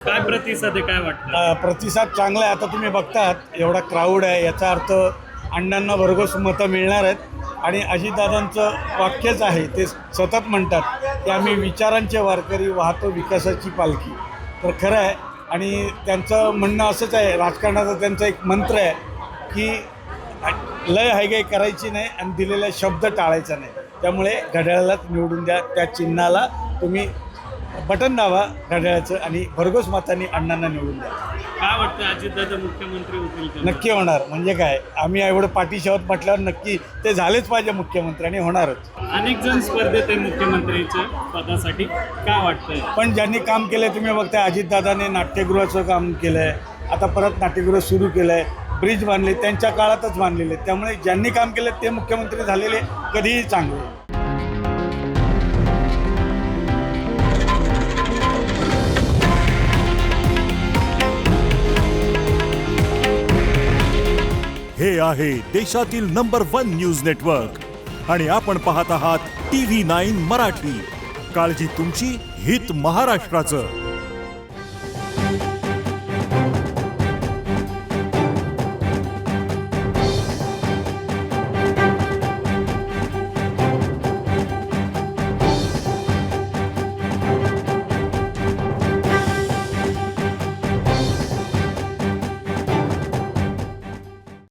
काय प्रतिसाद आहे, काय वाटतं? प्रतिसाद चांगला आहे. आता तुम्ही बघतात एवढा क्राऊड आहे, याचा अर्थ अण्णांना भरघोस मतं मिळणार आहेत. आणि अजितदादांचं वाक्यच आहे, ते सतत म्हणतात की आम्ही विचारांचे वारकरी वाहतो विकासाची पालखी. तर खरं आहे. आणि त्यांचं म्हणणं असंच आहे, राजकारणाचा त्यांचा एक मंत्र आहे की लय हायगाई करायची नाही आणि दिलेला शब्द टाळायचा नाही. त्यामुळे घड्याळालाच निवडून द्या, त्या चिन्हाला तुम्ही बटन दाबा घड्याळाचं आणि भरघोस मतांनी अण्णांना निवडून द्या. काय वाटतं, अजितदादा मुख्यमंत्री होतील का? नक्की होणार. म्हणजे काय, आम्ही एवढं पाठीशी आहोत म्हटल्यावर नक्की ते झालेच पाहिजे मुख्यमंत्री आणि होणारच. अनेक जण स्पर्धेत आहे मुख्यमंत्रीच्या पदासाठी, काय वाटतंय? पण ज्यांनी काम केलं आहे, तुम्ही बघताय अजितदादाने नाट्यगृहाचं काम केलं आहे, आता परत नाट्यगृह सुरू केलं आहे, ब्रिज बांधले, त्यांच्या काळातच बांधलेले. त्यामुळे ज्यांनी काम केलं ते मुख्यमंत्री झालेले कधीही चांगले. हे आहे देशातील नंबर 1 न्यूज नेटवर्क आणि आपण पाहत आहात TV9 मराठी. काळजी तुमची, हित महाराष्ट्राचं.